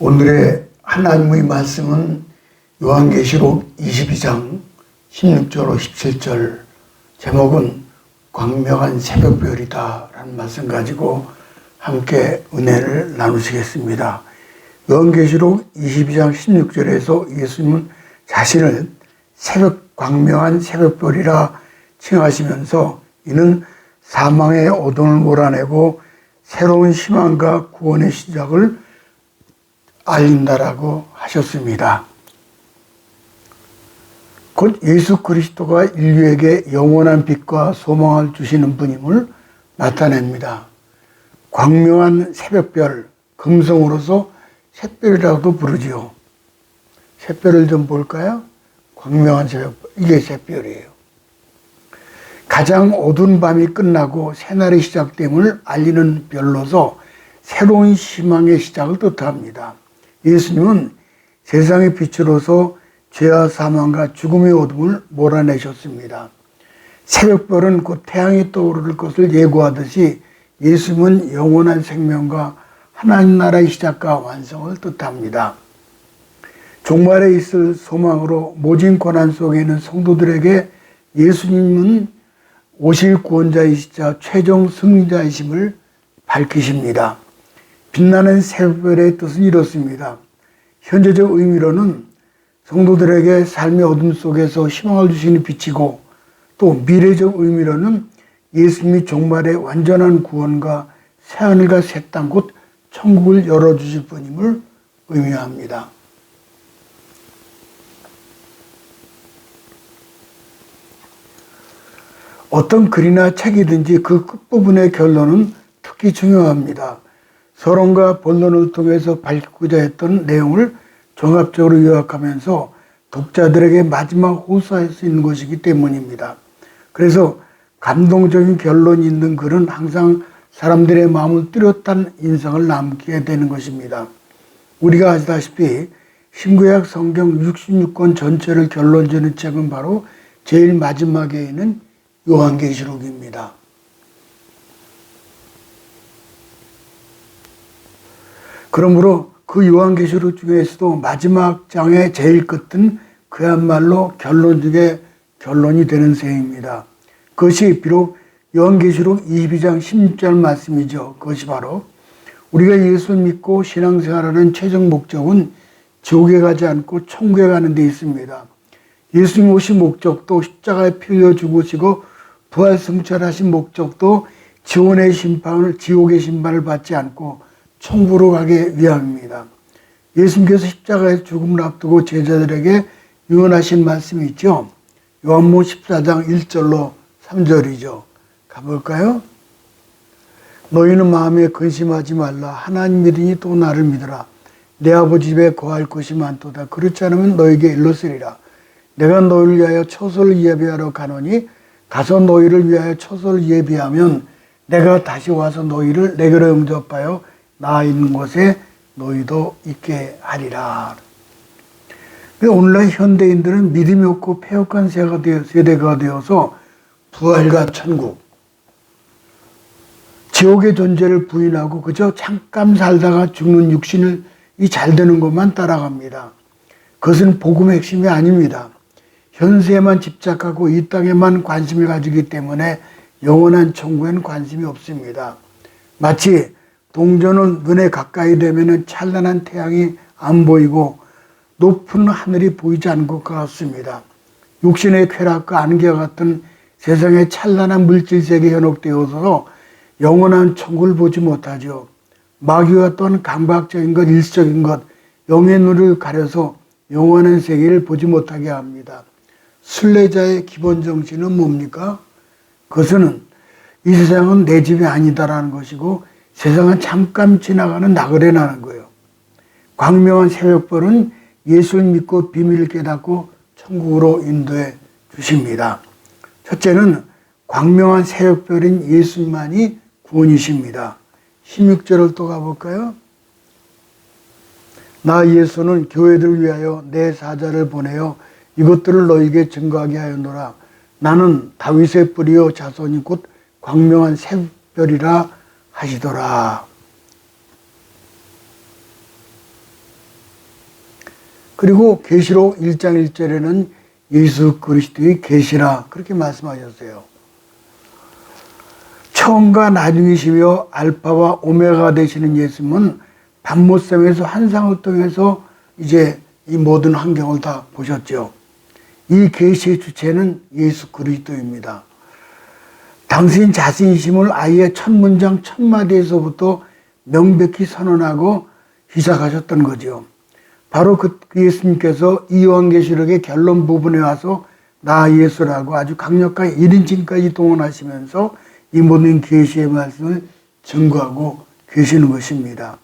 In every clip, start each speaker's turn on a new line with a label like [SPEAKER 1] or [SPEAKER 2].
[SPEAKER 1] 오늘의 하나님의 말씀은 요한계시록 22장 16절로 17절, 제목은 광명한 새벽별이다 라는 말씀 가지고 함께 은혜를 나누시겠습니다. 요한계시록 22장 16절에서 예수님은 자신을 광명한 새벽별이라 칭하시면서 이는 사망의 어둠을 몰아내고 새로운 희망과 구원의 시작을 알린다라고 하셨습니다. 곧 예수 그리스도가 인류에게 영원한 빛과 소망을 주시는 분임을 나타냅니다. 광명한 새벽별, 금성으로서 샛별이라고도 부르지요. 샛별을 좀 볼까요? 광명한 새벽별, 이게 샛별이에요. 가장 어두운 밤이 끝나고 새날이 시작됨을 알리는 별로서 새로운 희망의 시작을 뜻합니다. 예수님은 세상의 빛으로서 죄와 사망과 죽음의 어둠을 몰아내셨습니다. 새벽별은 곧 태양이 떠오를 것을 예고하듯이 예수님은 영원한 생명과 하나님 나라의 시작과 완성을 뜻합니다. 종말에 있을 소망으로 모진 고난 속에 있는 성도들에게 예수님은 오실 구원자이시자 최종 승리자이심을 밝히십니다. 빛나는 새벽별의 뜻은 이렇습니다. 현재적 의미로는 성도들에게 삶의 어둠 속에서 희망을 주시는 빛이고, 또 미래적 의미로는 예수님이 종말의 완전한 구원과 새하늘과 새 땅 곧 천국을 열어주실 분임을 의미합니다. 어떤 글이나 책이든지 그 끝부분의 결론은 특히 중요합니다. 서론과 본론을 통해서 밝히고자 했던 내용을 종합적으로 요약하면서 독자들에게 마지막 호소할 수 있는 것이기 때문입니다. 그래서 감동적인 결론이 있는 글은 항상 사람들의 마음을 뚜렷한 인상을 남기게 되는 것입니다. 우리가 아시다시피 신구약 성경 66권 전체를 결론지는 책은 바로 제일 마지막에 있는 요한계시록입니다. 그러므로 그 요한계시록 중에서도 마지막 장의 제일 끝은 그야말로 결론 중에 결론이 되는 셈입니다. 그것이 비록 요한계시록 22장 16절 말씀이죠. 그것이 바로 우리가 예수를 믿고 신앙생활하는 최종 목적은 지옥에 가지 않고 천국에 가는 데 있습니다. 예수님 오신 목적도 십자가에 피 흘려 죽으시고 부활 승천하신 목적도 지옥의 심판을 받지 않고 천국으로 가기 위함입니다. 예수님께서 십자가의 죽음을 앞두고 제자들에게 유언하신 말씀이 있죠. 요한복음 14장 1절로 3절이죠. 가볼까요? 너희는 마음에 근심하지 말라. 하나님 믿으니 또 나를 믿으라. 내 아버지 집에 거할 것이 많도다. 그렇지 않으면 너에게 일렀으리라. 내가 너희를 위하여 처소를 예비하러 가노니 가서 너희를 위하여 처소를 예비하면 내가 다시 와서 너희를 내게로 영접하여 나 있는 곳에 너희도 있게 하리라. 오늘날 현대인들은 믿음이 없고 폐역한 세대가 되어서 부활과 천국, 지옥의 존재를 부인하고 그저 잠깐 살다가 죽는 육신을 잘 되는 것만 따라갑니다. 그것은 복음의 핵심이 아닙니다. 현세에만 집착하고 이 땅에만 관심을 가지기 때문에 영원한 천국에는 관심이 없습니다. 마치 동전은 눈에 가까이 되면 찬란한 태양이 안 보이고 높은 하늘이 보이지 않을 것 같습니다. 육신의 쾌락과 안개와 같은 세상의 찬란한 물질세계에 현혹되어서 영원한 천국을 보지 못하죠. 마귀와 또한 감각적인 것, 일시적인 것, 영의 눈을 가려서 영원한 세계를 보지 못하게 합니다. 순례자의 기본 정신은 뭡니까? 그것은 이 세상은 내 집이 아니다라는 것이고 세상은 잠깐 지나가는 나그네라는 거예요. 광명한 새벽별은 예수를 믿고 비밀을 깨닫고 천국으로 인도해 주십니다. 첫째는 광명한 새벽별인 예수님만이 구원이십니다. 16절을 또 가볼까요? 나 예수는 교회들을 위하여 내 사자를 보내어 이것들을 너희에게 증거하게 하였노라. 나는 다윗의 뿌리요 자손이 곧 광명한 새벽별이라 하시더라. 그리고 계시록 1장 1절에는 예수 그리스도의 계시라 그렇게 말씀하셨어요. 처음과 나중이시며 알파와 오메가 되시는 예수님은 밤못샘에서 환상을 통해서 이제 이 모든 환경을 다 보셨죠. 이 계시의 주체는 예수 그리스도입니다. 당신 자신이심을 아예 첫 문장 첫 마디에서부터 명백히 선언하고 시작하셨던 거죠. 바로 그 예수님께서 이 요한계시록의 결론 부분에 와서 나 예수라고 아주 강력하게 1인칭까지 동원하시면서 이 모든 계시의 말씀을 증거하고 계시는 것입니다.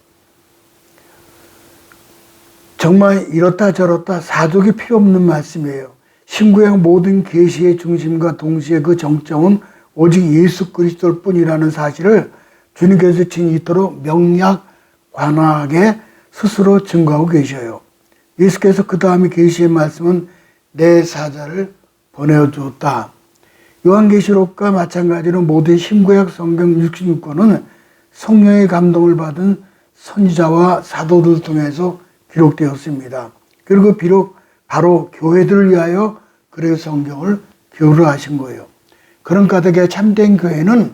[SPEAKER 1] 정말 이렇다 저렇다 사족이 필요 없는 말씀이에요. 신구약 모든 계시의 중심과 동시에 그 정점은 오직 예수 그리스도일 뿐이라는 사실을 주님께서 진이토록 명약관하게 스스로 증거하고 계셔요. 예수께서 그 다음에 계시의 말씀은 내 사자를 보내주었다. 요한계시록과 마찬가지로 모든 신구약 성경 66권은 성령의 감동을 받은 선지자와 사도들 통해서 기록되었습니다. 그리고 비록 바로 교회들을 위하여 그래서 성경을 기록하신 거예요. 그런 까닭에 참된 교회는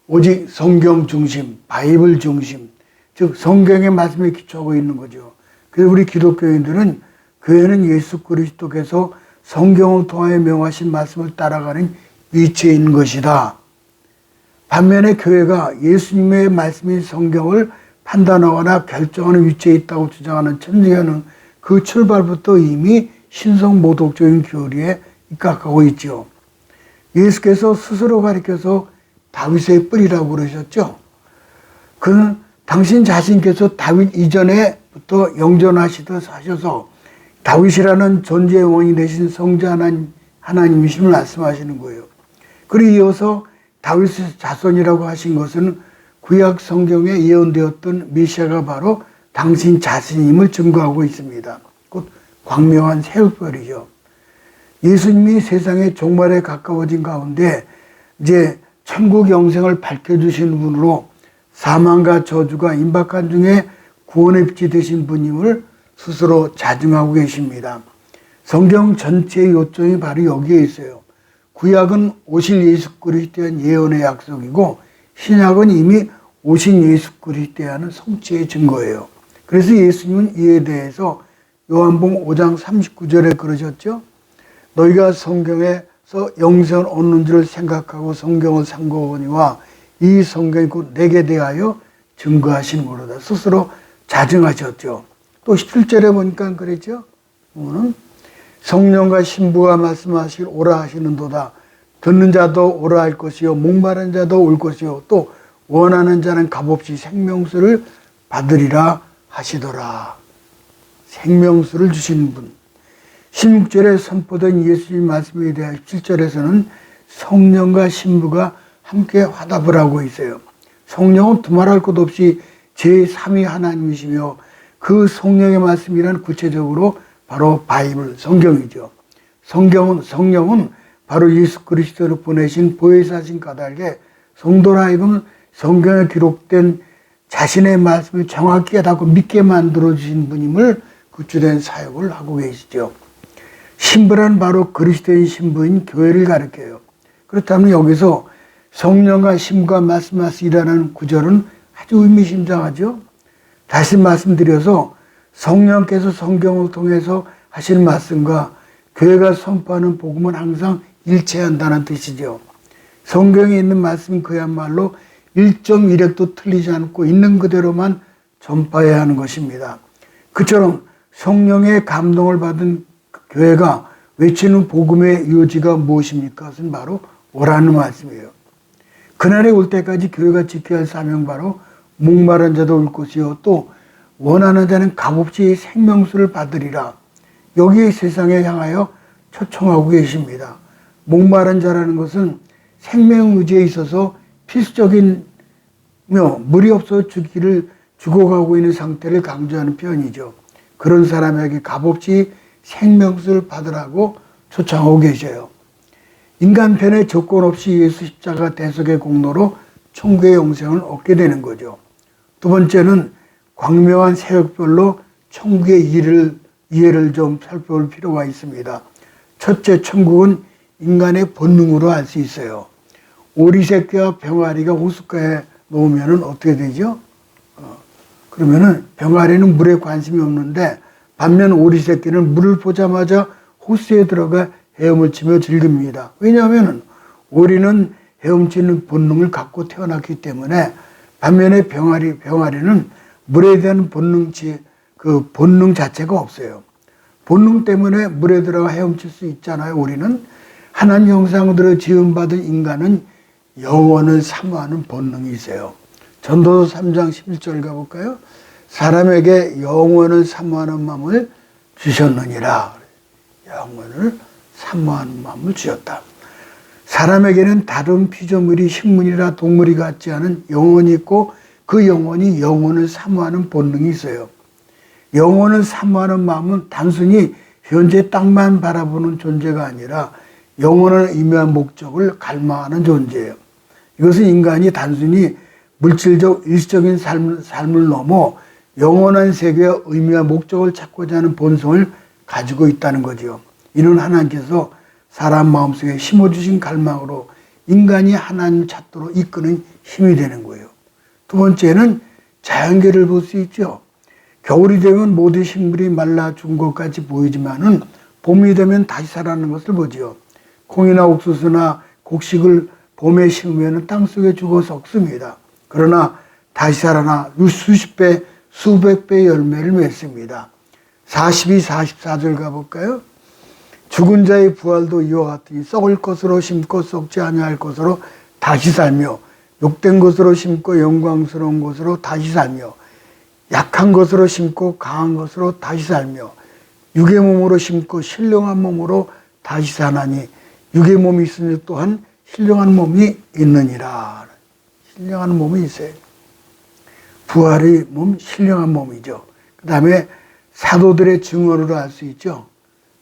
[SPEAKER 1] 오직 성경 중심, 바이블 중심, 즉 성경의 말씀에 기초하고 있는 거죠. 그래서 우리 기독교인들은 교회는 예수 그리스도께서 성경을 통하여 명하신 말씀을 따라가는 위치에 있는 것이다. 반면에 교회가 예수님의 말씀인 성경을 판단하거나 결정하는 위치에 있다고 주장하는 천주교는 그 출발부터 이미 신성모독적인 교리에 입각하고 있죠. 예수께서 스스로 가리켜서 다윗의 뿔이라고 그러셨죠. 그는 당신 자신께서 다윗 이전에부터 영존하시듯 하셔서 다윗이라는 존재의 원이 되신 성자 하나님이심을 말씀하시는 거예요. 그리고 이어서 다윗의 자손이라고 하신 것은 구약 성경에 예언되었던 메시아가 바로 당신 자신임을 증거하고 있습니다. 곧 광명한 새벽별이죠. 예수님이 세상의 종말에 가까워진 가운데 이제 천국 영생을 밝혀주신 분으로 사망과 저주가 임박한 중에 구원의 빛이 되신 분임을 스스로 자증하고 계십니다. 성경 전체의 요점이 바로 여기에 있어요. 구약은 오실 예수 그리스도에 대한 예언의 약속이고 신약은 이미 오신 예수 그리스도에 대한 성취의 증거예요. 그래서 예수님은 이에 대해서 요한복음 5장 39절에 그러셨죠. 너희가 성경에서 영생을 얻는 줄 생각하고 성경을 상고하거니와 이 성경이 곧 내게 대하여 증거하시는 거로다. 스스로 자증하셨죠. 또 17절에 보니까 그랬죠. 성령과 신부가 말씀하실 오라 하시는도다. 듣는 자도 오라 할 것이요 목마른 자도 올 것이요 또 원하는 자는 값없이 생명수를 받으리라 하시더라. 생명수를 주시는 분. 16절에 선포된 예수님 말씀에 대한 17절에서는 성령과 신부가 함께 화답을 하고 있어요. 성령은 두말할 것 없이 제3위 하나님이시며 그 성령의 말씀이란 구체적으로 바로 바이블, 성경이죠. 성령은 바로 예수 그리스도를 보내신 보혜사신 까닭에 성도라 하여금 성경에 기록된 자신의 말씀을 정확히 깨닫고 믿게 만들어주신 분임을 구주된 사역을 하고 계시죠. 신부란 바로 그리스도인 신부인 교회를 가리켜요. 그렇다면 여기서 성령과 신부가 말씀하시라는 구절은 아주 의미심장하죠. 다시 말씀드려서 성령께서 성경을 통해서 하실 말씀과 교회가 선포하는 복음은 항상 일치한다는 뜻이죠. 성경에 있는 말씀은 그야말로 1.1획도 틀리지 않고 있는 그대로만 전파해야 하는 것입니다. 그처럼 성령의 감동을 받은 교회가 외치는 복음의 요지가 무엇입니까? 그것은 바로 오라는 말씀이에요. 그날이 올 때까지 교회가 지켜야 할 사명 바로 목마른 자도 올 것이요 또 원하는 자는 값없이 생명수를 받으리라. 여기 세상에 향하여 초청하고 계십니다. 목마른 자라는 것은 생명의지에 있어서 필수적인 물이 없어 죽어가고 있는 상태를 강조하는 표현이죠. 그런 사람에게 값없이 생명수를 받으라고 초청하고 계셔요. 인간편의 조건 없이 예수 십자가 대속의 공로로 천국의 영생을 얻게 되는 거죠. 두 번째는 광명한 새벽별로 천국에 이를 이해를 좀 살펴볼 필요가 있습니다. 첫째, 천국은 인간의 본능으로 알 수 있어요. 오리 새끼와 병아리가 호숫가에 놓으면 어떻게 되죠? 그러면은 병아리는 물에 관심이 없는데 반면 오리 새끼는 물을 보자마자 호수에 들어가 헤엄을 치며 즐깁니다. 왜냐하면 오리는 헤엄치는 본능을 갖고 태어났기 때문에 반면에 병아리는 물에 대한 그 본능 자체가 없어요. 본능 때문에 물에 들어가 헤엄칠 수 있잖아요. 오리는 하나님 형상으로 지음받은 인간은 영원을 사모하는 본능이 있어요. 전도서 3장 11절 가볼까요? 사람에게 영원을 사모하는 마음을 주셨느니라. 영원을 사모하는 마음을 주셨다. 사람에게는 다른 피조물이 식물이나 동물이 같지 않은 영혼이 있고 그 영혼이 영혼을 사모하는 본능이 있어요. 영혼을 사모하는 마음은 단순히 현재 땅만 바라보는 존재가 아니라 영혼을 의미한 목적을 갈망하는 존재예요. 이것은 인간이 단순히 물질적 일시적인 삶을 넘어 영원한 세계의 의미와 목적을 찾고자 하는 본성을 가지고 있다는 거죠. 이는 하나님께서 사람 마음속에 심어주신 갈망으로 인간이 하나님 찾도록 이끄는 힘이 되는 거예요. 두 번째는 자연계를 볼 수 있죠. 겨울이 되면 모든 식물이 말라 죽은 것 같이 보이지만은 봄이 되면 다시 살아나는 것을 보지요. 콩이나 옥수수나 곡식을 봄에 심으면 땅속에 죽어 썩습니다. 그러나 다시 살아나 수십 배, 수백 배의 열매를 맺습니다. 42, 44절 가볼까요? 죽은 자의 부활도 이와 같으니 썩을 것으로 심고 썩지 아니할 것으로 다시 살며 욕된 것으로 심고 영광스러운 것으로 다시 살며 약한 것으로 심고 강한 것으로 다시 살며 육의 몸으로 심고 신령한 몸으로 다시 사나니 육의 몸이 있으니 또한 신령한 몸이 있느니라. 신령한 몸이 있어요. 부활의 몸, 신령한 몸이죠. 그 다음에 사도들의 증언으로 알 수 있죠.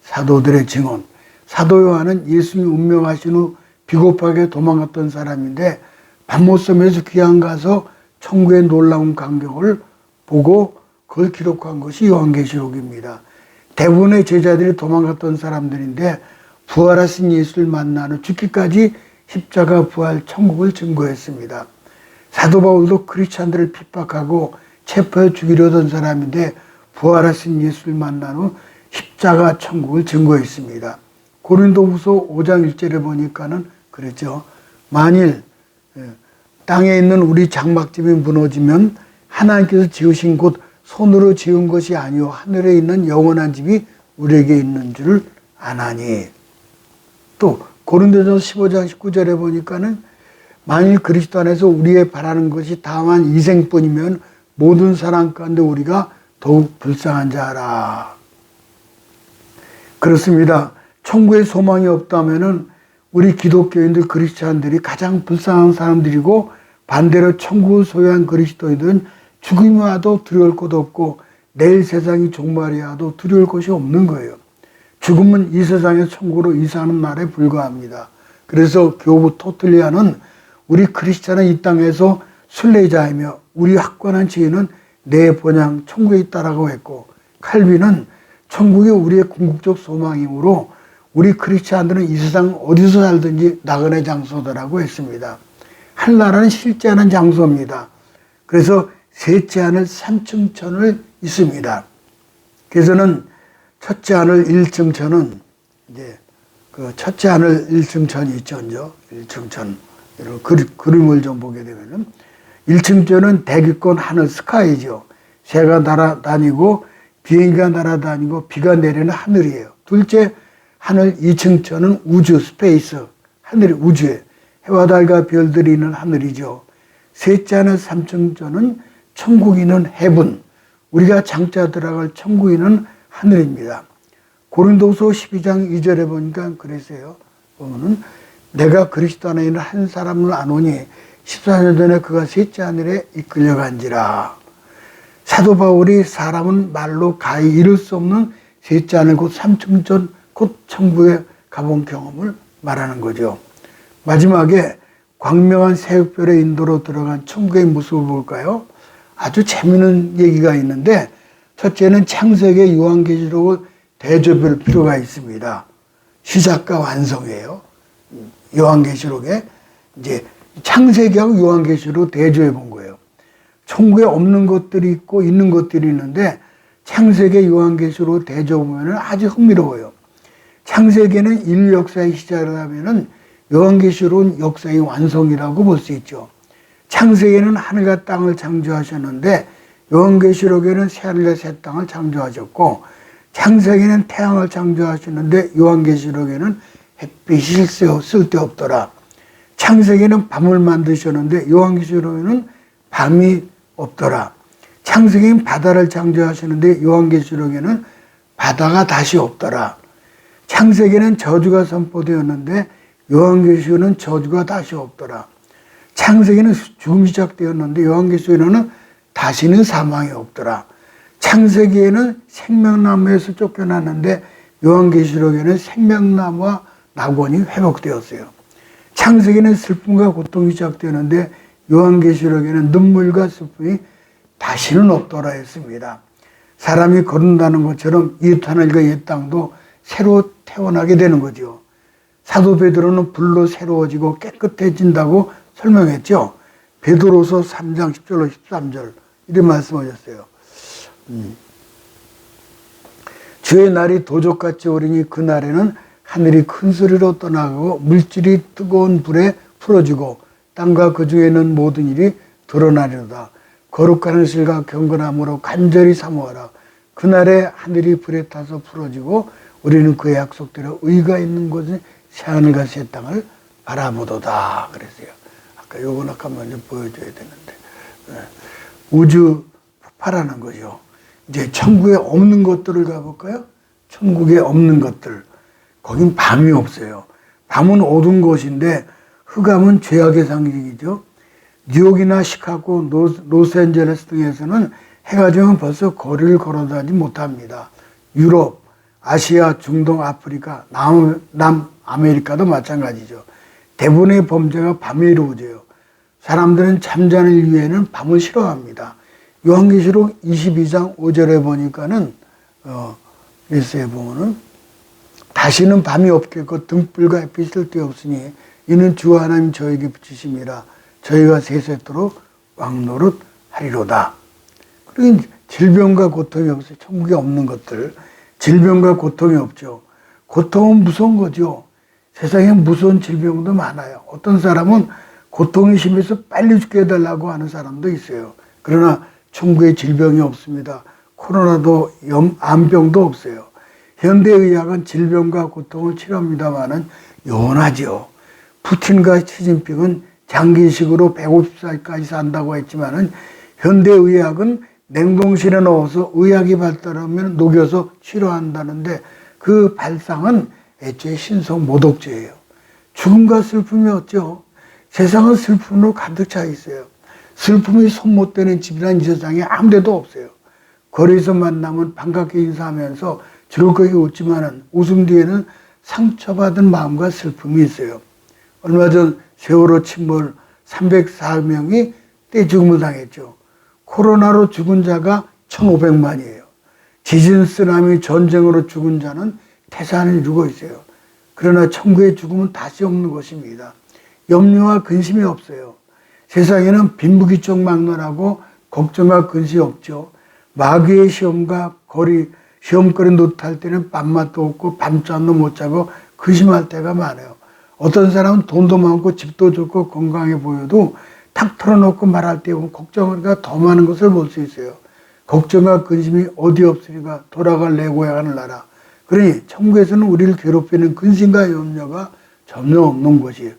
[SPEAKER 1] 사도들의 증언. 사도 요한은 예수님 운명하신 후 비겁하게 도망갔던 사람인데 밤모섬에서 귀양 가서 천국의 놀라운 광경을 보고 그걸 기록한 것이 요한계시록입니다. 대부분의 제자들이 도망갔던 사람들인데 부활하신 예수를 만나는 죽기까지 십자가 부활 천국을 증거했습니다. 사도 바울도 크리스찬들을 핍박하고 체포해 죽이려던 사람인데 부활하신 예수를 만난 후 십자가 천국을 증거했습니다. 고린도후서 5장 1절에 보니까는 그랬죠. 만일 땅에 있는 우리 장막집이 무너지면 하나님께서 지으신 곳 손으로 지은 것이 아니요 하늘에 있는 영원한 집이 우리에게 있는 줄 아나니. 또 고린도전서 15장 19절에 보니까는 만일 그리스도 안에서 우리의 바라는 것이 다만 이생뿐이면 모든 사람 가운데 우리가 더욱 불쌍한 자라. 그렇습니다. 천국에 소망이 없다면은 우리 기독교인들 크리스찬들이 가장 불쌍한 사람들이고 반대로 천국을 소유한 그리스도인들은 죽음이 와도 두려울 것 없고 내일 세상이 종말이 와도 두려울 것이 없는 거예요. 죽음은 이 세상의 천국으로 이사하는 날에 불과합니다. 그래서 교부 토틀리아는 우리 크리스찬은 이 땅에서 순례자이며 우리 확고한 지혜는 내 본향 천국에 있다라고 했고 칼빈은 천국이 우리의 궁극적 소망이므로 우리 크리스찬들은 이 세상 어디서 살든지 나그네 장소다라고 했습니다. 한나라는 실제 하는 장소입니다. 그래서 셋째 하늘 3층 천을 있습니다. 그래서는 첫째 하늘 1층 천은 이제 그 첫째 하늘 1층 천이 있죠. 1층 천. 이런 그림을 좀 보게 되면은 1층 천은 대기권 하늘 스카이죠. 새가 날아다니고 비행기가 날아다니고 비가 내리는 하늘이에요. 둘째 하늘 2층 천은 우주 스페이스 하늘이 우주에 해와 달과 별들이 있는 하늘이죠. 셋째 하늘 3층 천은 천국이 있는 해분, 우리가 장차 들어갈 천국이 있는 하늘입니다. 고린도서 12장 2절에 보니까 그랬어요. 보면은 내가 그리스도 안에 있는 한 사람을 아노니 14년 전에 그가 셋째 하늘에 이끌려간지라. 사도 바울이 사람은 말로 가히 이룰 수 없는 셋째 하늘 곧 3층 천 곧 천국에 가본 경험을 말하는 거죠. 마지막에 광명한 새벽별의 인도로 들어간 천국의 모습을 볼까요? 아주 재미있는 얘기가 있는데 첫째는 창세기 요한계시록을 대조할 필요가 있습니다. 시작과 완성이에요. 요한계시록에 이제 창세기하고 요한계시록 대조해 본 거예요. 천국에 없는 것들이 있고 있는 것들이 있는데 창세기 요한계시록 대조해 보면 아주 흥미로워요. 창세기는 인류 역사의 시작을 하면은 요한계시록은 역사의 완성이라고 볼 수 있죠. 창세기는 하늘과 땅을 창조하셨는데 요한계시록에는 새하늘과 새 땅을 창조하셨고, 창세기는 태양을 창조하셨는데 요한계시록에는 햇빛이 쓸데없더라. 창세기는 밤을 만드셨는데 요한계시록에는 밤이 없더라. 창세기는 바다를 창조하셨는데 요한계시록에는 바다가 다시 없더라. 창세기는 저주가 선포되었는데 요한계시록에는 저주가 다시 없더라. 창세기는 죽음이 시작되었는데 요한계시록에는 다시는 사망이 없더라. 창세기에는 생명나무에서 쫓겨났는데 요한계시록에는 생명나무와 낙원이 회복되었어요. 창세기는 슬픔과 고통이 시작되었는데 요한계시록에는 눈물과 슬픔이 다시는 없더라 했습니다. 사람이 거듭나는 것처럼 옛 하늘과 옛 땅도 새로 태어나게 되는 거죠. 사도 베드로는 불로 새로워지고 깨끗해진다고 설명했죠. 베드로서 3장 10절로 13절 이런 말씀하셨어요. 주의 날이 도적같이 오리니 그날에는 하늘이 큰 소리로 떠나가고 물질이 뜨거운 불에 풀어지고 땅과 그 중에 있는 모든 일이 드러나리로다. 거룩한 실과 경건함으로 간절히 사모하라. 그날에 하늘이 불에 타서 풀어지고 우리는 그의 약속대로 의가 있는 곳에 새하늘과 새 땅을 바라보도다 그랬어요. 아까 요건 아까 먼저 보여줘야 되는데, 우주 폭발하는 거죠. 이제 천국에 없는 것들을 가볼까요? 천국에 없는 것들. 거긴 밤이 없어요. 밤은 어두운 곳인데 흑암은 죄악의 상징이죠. 뉴욕이나 시카고, 로스앤젤레스 등에서는 해가 지면 벌써 거리를 걸어다니지 못합니다. 유럽, 아시아, 중동, 아프리카, 남아메리카도 마찬가지죠. 대부분의 범죄가 밤에 이루어져요. 사람들은 잠자는 이유에는 밤을 싫어합니다. 요한계시록 22장 5절에 보니까는 예수에 보면은 다시는 밤이 없겠고 등불과 햇빛이 쓸데없으니 이는 주 하나님 저에게 붙이심이라 저희가 세세토록 왕노릇 하리로다. 그리고 질병과 고통이 없어요. 천국에 없는 것들. 질병과 고통이 없죠. 고통은 무서운 거죠. 세상에 무서운 질병도 많아요. 어떤 사람은 고통이 심해서 빨리 죽게 해달라고 하는 사람도 있어요. 그러나 천국에 질병이 없습니다. 코로나도 암병도 없어요. 현대의학은 질병과 고통을 치료합니다마는 영원하죠. 푸틴과 시진핑은 장기식으로 150살까지 산다고 했지만은 현대의학은 냉동실에 넣어서 의학이 발달하면 녹여서 치료한다는데 그 발상은 애초에 신성 모독죄예요. 죽음과 슬픔이 없죠. 세상은 슬픔으로 가득 차 있어요. 슬픔이 손 못 대는 집이란 이 세상에 아무 데도 없어요. 거리에서 만나면 반갑게 인사하면서 즐겁게 웃지만은 웃음 뒤에는 상처받은 마음과 슬픔이 있어요. 얼마 전 세월호 침몰 304명이 떼죽음을 당했죠. 코로나로 죽은 자가 1,500만이에요. 지진, 쓰나미, 전쟁으로 죽은 자는 태산을 이루고 있어요. 그러나 천국의 죽음은 다시 없는 것입니다. 염려와 근심이 없어요. 세상에는 빈부귀족 막론하고 걱정과 근심이 없죠. 마귀의 시험과 시험거리 노릇할 때는 밤맛도 없고 밤잠도 못 자고 근심할 때가 많아요. 어떤 사람은 돈도 많고 집도 좋고 건강해 보여도 탁 털어놓고 말할 때 보면 걱정하니까 더 많은 것을 볼 수 있어요. 걱정과 근심이 어디 없으니까 돌아갈 내 고향을 나라. 그러니 천국에서는 우리를 괴롭히는 근심과 염려가 전혀 없는 것이에요.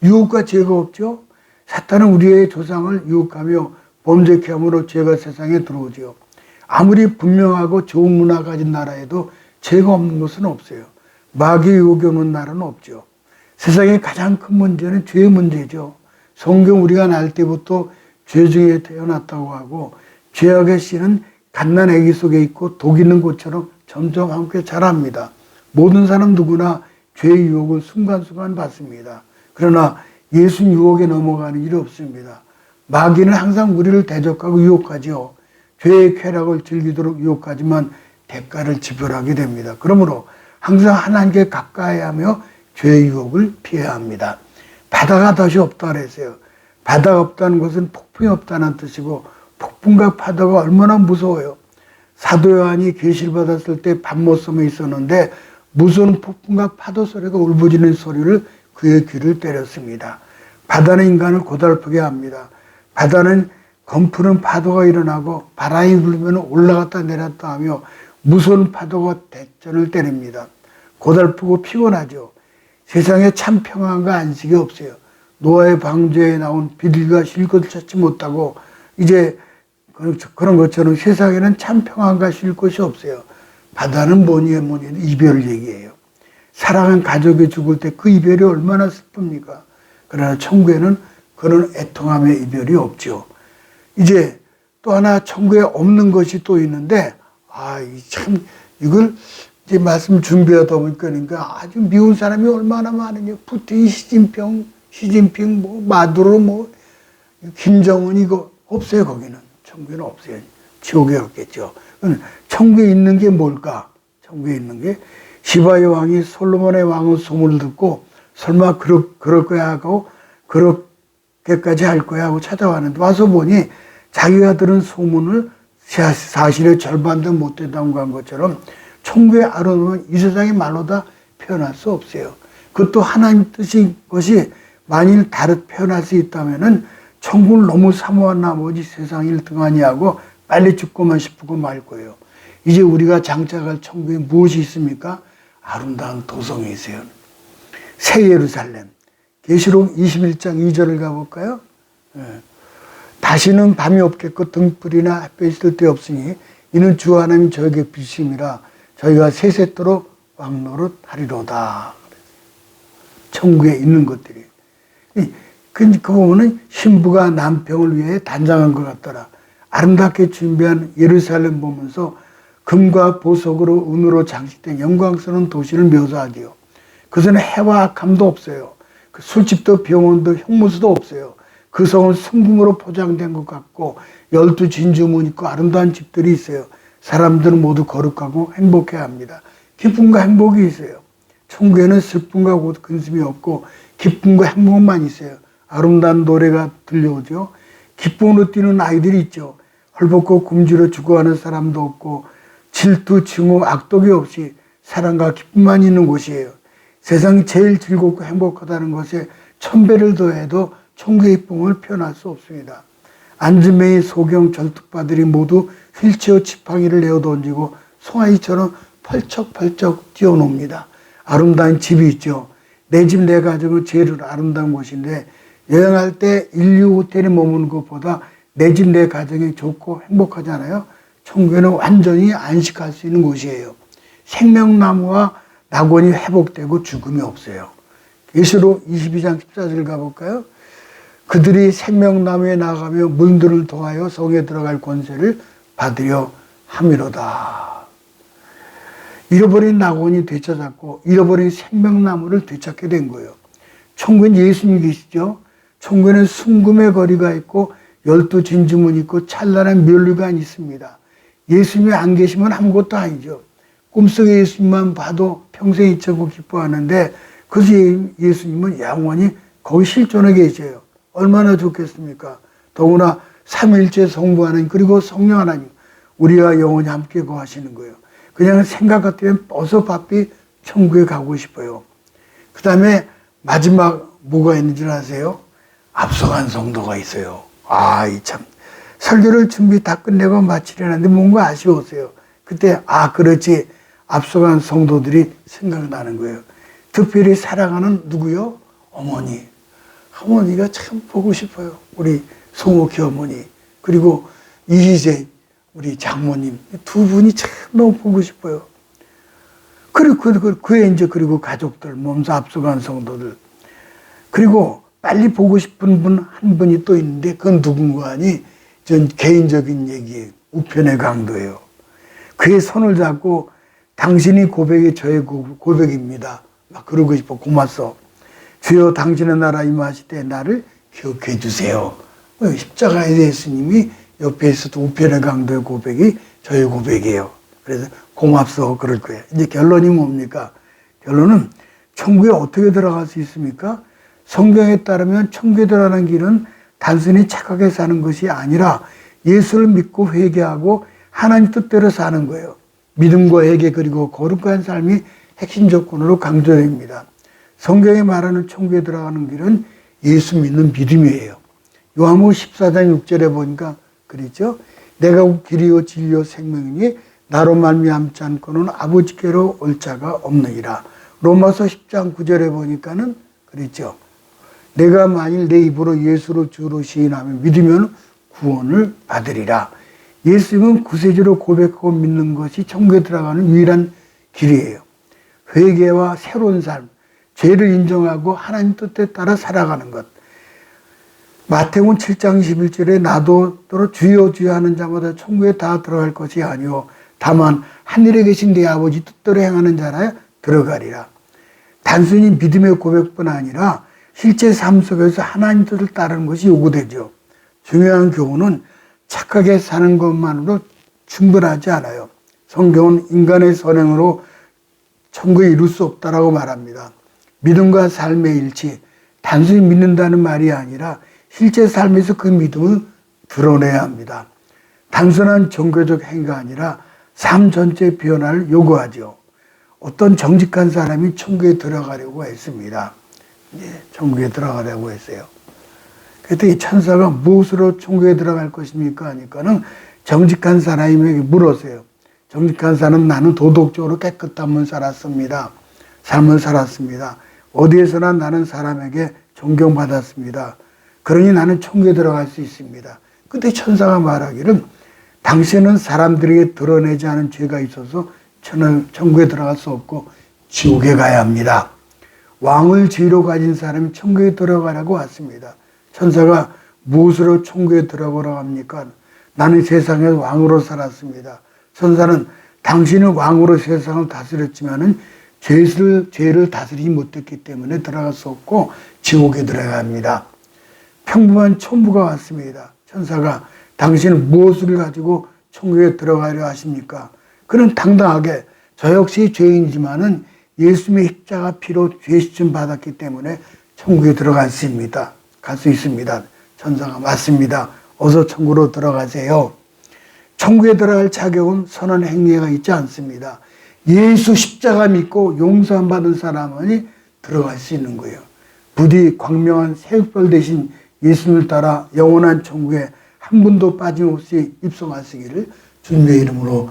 [SPEAKER 1] 유혹과 죄가 없죠. 사탄은 우리의 조상을 유혹하며 범죄케 함으로 죄가 세상에 들어오죠. 아무리 분명하고 좋은 문화 가진 나라에도 죄가 없는 것은 없어요. 마귀 유혹이 오는 나라는 없죠. 세상의 가장 큰 문제는 죄의 문제죠. 성경 우리가 날 때부터 죄 중에 태어났다고 하고 죄악의 씨는 갓난 아기 속에 있고 독 있는 것처럼 점점 함께 자랍니다. 모든 사람 누구나 죄의 유혹을 순간순간 받습니다. 그러나 예수 유혹에 넘어가는 일이 없습니다. 마귀는 항상 우리를 대적하고 유혹하죠. 죄의 쾌락을 즐기도록 유혹하지만 대가를 지불하게 됩니다. 그러므로 항상 하나님께 가까이 하며 죄의 유혹을 피해야 합니다. 바다가 덫이 없다 그랬어요. 바다가 없다는 것은 폭풍이 없다는 뜻이고, 폭풍과 파도가 얼마나 무서워요. 사도 요한이 계시를 받았을 때 밤모섬에 있었는데 무서운 폭풍과 파도 소리가 울부짖는 소리를 그의 귀를 때렸습니다. 바다는 인간을 고달프게 합니다. 바다는 검푸는 파도가 일어나고 바람이 불면 올라갔다 내렸다 하며 무서운 파도가 대전을 때립니다. 고달프고 피곤하죠. 세상에 참 평안과 안식이 없어요. 노아의 방주에 나온 비둘기가 쉴 곳을 찾지 못하고 이제 그런 것처럼 세상에는 참 평안과 쉴 곳이 없어요. 바다는 뭐니 해도 이별을 얘기해요. 사랑한 가족이 죽을 때 그 이별이 얼마나 슬픕니까? 그러나 천국에는 그런 애통함의 이별이 없죠. 이제 또 하나 천국에 없는 것이 또 있는데, 참 이걸 이제 말씀 준비하다 보니까 아주 미운 사람이 얼마나 많으냐. 푸틴, 시진핑, 뭐 마두로, 뭐 김정은 이거 없어요. 거기는 천국에는 없어요. 지옥에 없겠죠. 천국에 있는 게 뭘까? 천국에 있는 게 시바의 왕이 솔로몬의 왕의 소문을 듣고 설마 그럴 거야 하고 그렇게까지 할 거야 하고 찾아왔는데 와서 보니 자기가 들은 소문을 사실의 절반도 못 된다고 한 것처럼 천국의 아름다움은 이 세상의 말로 다 표현할 수 없어요. 그것도 하나님 뜻인 것이 만일 다르게 표현할 수 있다면은 천국을 너무 사모한 나머지 세상 일 등하니 하고 빨리 죽고만 싶고 말 거예요. 이제 우리가 장착할 천국에 무엇이 있습니까? 아름다운 도성이 있어요. 새 예루살렘. 계시록 21장 2절을 가볼까요? 다시는 밤이 없겠고 등불이나 햇볕이 뜰 데 없으니 이는 주 하나님 저에게 빛임이라 저희가 세세토록 왕노릇 하리로다. 천국에 있는 것들이. 그 보면은 신부가 남편을 위해 단장한 것 같더라. 아름답게 준비한 예루살렘 보면서 금과 보석으로 은으로 장식된 영광스러운 도시를 묘사하지요. 그것은 해와 악함도 없어요. 그 술집도 병원도 형무소도 없어요. 그 성은 순금으로 포장된 것 같고 12 진주문 있고 아름다운 집들이 있어요. 사람들은 모두 거룩하고 행복해야 합니다. 기쁨과 행복이 있어요. 천국에는 슬픔과 근심이 없고 기쁨과 행복만 있어요. 아름다운 노래가 들려오죠. 기쁨으로 뛰는 아이들이 있죠. 헐벗고 굶주려 죽어가는 사람도 없고 질투, 증오, 악독이 없이 사랑과 기쁨만 있는 곳이에요. 세상이 제일 즐겁고 행복하다는 것에 1000배를 더해도 천국의 기쁨을 표현할 수 없습니다. 안즈메이 소경 절뚝파들이 모두 휠체어 지팡이를 내어 던지고 송아지처럼 펄쩍펄쩍 뛰어놉니다. 아름다운 집이 있죠. 내 집, 내 가정은 제일 아름다운 곳인데 여행할 때 인류 호텔에 머무는 것보다 내 집, 내 가정이 좋고 행복하잖아요. 천국에는 완전히 안식할 수 있는 곳이에요. 생명나무와 낙원이 회복되고 죽음이 없어요. 계시록 22장 14절 가볼까요? 그들이 생명나무에 나가며 문들을 통하여 성에 들어갈 권세를 받으려 함이로다. 잃어버린 낙원이 되찾았고 잃어버린 생명나무를 되찾게 된 거예요. 천국엔 예수님이 계시죠. 천국에는 순금의 거리가 있고 12 진주문이 있고 찬란한 멸류관이 있습니다. 예수님이 안 계시면 아무것도 아니죠. 꿈속에 예수님만 봐도 평생 잊혀고 기뻐하는데 그래서 예수님은 영원히 거기 실존해 계셔요. 얼마나 좋겠습니까? 더구나 삼일째 성부 하나님 그리고 성령 하나님 우리와 영원히 함께 거하시는 거예요. 그냥 생각 같으면 어서 바삐 천국에 가고 싶어요. 그 다음에 마지막 뭐가 있는 줄 아세요? 앞서간 성도가 있어요. 참 설교를 준비 다 끝내고 마치려는데 뭔가 아쉬웠어요. 그때 그렇지 앞서간 성도들이 생각나는 거예요. 특별히 사랑하는 누구요? 어머니. 어머니가 참 보고 싶어요. 우리 송옥희 어머니 그리고 이희재 우리 장모님 두 분이 참 너무 보고 싶어요. 그리고 가족들 몸소 앞서간 성도들 그리고 빨리 보고 싶은 분 한 분이 또 있는데 그건 누군가 하니 전 개인적인 얘기예요. 우편의 강도예요. 그의 손을 잡고 당신이 고백이 저의 고백입니다. 막 그러고 싶어. 고맙소. 주여 당신의 나라 임하실 때 나를 기억해 주세요. 십자가의 예수님이 옆에 있어도 우편의 강도의 고백이 저의 고백이에요. 그래서 고맙소 그럴 거예요. 이제 결론이 뭡니까? 결론은 천국에 어떻게 들어갈 수 있습니까? 성경에 따르면 천국에 들어가는 길은 단순히 착하게 사는 것이 아니라 예수를 믿고 회개하고 하나님 뜻대로 사는 거예요. 믿음과 회개 그리고 거룩한 삶이 핵심 조건으로 강조됩니다. 성경에 말하는 천국에 들어가는 길은 예수 믿는 믿음이에요. 요한복음 14장 6절에 보니까 그랬죠. 내가 길이요 진리요 생명이니 나로 말미암지 않고는 아버지께로 올 자가 없느니라. 로마서 10장 9절에 보니까는 그랬죠. 내가 만일 내 입으로 예수를 주로 시인하며 믿으면 구원을 받으리라. 예수님은 구세주로 고백하고 믿는 것이 천국에 들어가는 유일한 길이에요. 회개와 새로운 삶, 죄를 인정하고 하나님 뜻에 따라 살아가는 것. 마태복음 7장 11절에 나도 주여 주여 하는 자마다 천국에 다 들어갈 것이 아니오 다만 하늘에 계신 내 아버지 뜻대로 행하는 자라 들어가리라. 단순히 믿음의 고백뿐 아니라 실제 삶 속에서 하나님 뜻을 따르는 것이 요구되죠. 중요한 교훈은 착하게 사는 것만으로 충분하지 않아요. 성경은 인간의 선행으로 천국에 이룰 수 없다라고 말합니다. 믿음과 삶의 일치, 단순히 믿는다는 말이 아니라 실제 삶에서 그 믿음을 드러내야 합니다. 단순한 종교적 행위가 아니라 삶 전체의 변화를 요구하죠. 어떤 정직한 사람이 천국에 들어가려고 했습니다. 천국에 들어가려고 했어요. 그랬더니 천사가 무엇으로 천국에 들어갈 것입니까? 하니까는 정직한 사람에게 물었어요. 정직한 사람은 나는 도덕적으로 깨끗한 삶을 살았습니다. 어디에서나 나는 사람에게 존경받았습니다. 그러니 나는 천국에 들어갈 수 있습니다. 그때 천사가 말하기를 당신은 사람들에게 드러내지 않은 죄가 있어서 천국에 들어갈 수 없고 지옥에 가야 합니다. 왕을 죄로 가진 사람이 천국에 들어가라고 왔습니다. 천사가 무엇으로 천국에 들어가라고 합니까? 나는 세상에서 왕으로 살았습니다. 천사는 당신은 왕으로 세상을 다스렸지만은 죄를 다스리지 못했기 때문에 들어갈 수 없고 지옥에 들어가야 합니다. 평범한 천부가 왔습니다. 천사가 당신은 무엇을 가지고 천국에 들어가려 하십니까? 그는 당당하게 저 역시 죄인이지만은 예수님의 십자가 피로 죄 씻음 받았기 때문에 천국에 들어갈 수 있습니다. 갈 수 있습니다. 천사가 맞습니다. 어서 천국으로 들어가세요. 천국에 들어갈 자격은 선한 행위가 있지 않습니다. 예수 십자가 믿고 용서함 받은 사람만이 들어갈 수 있는 거예요. 부디 광명한 새벽별 대신 예수님을 따라 영원한 천국에 한 분도 빠짐없이 입성하시기를 주님의 이름으로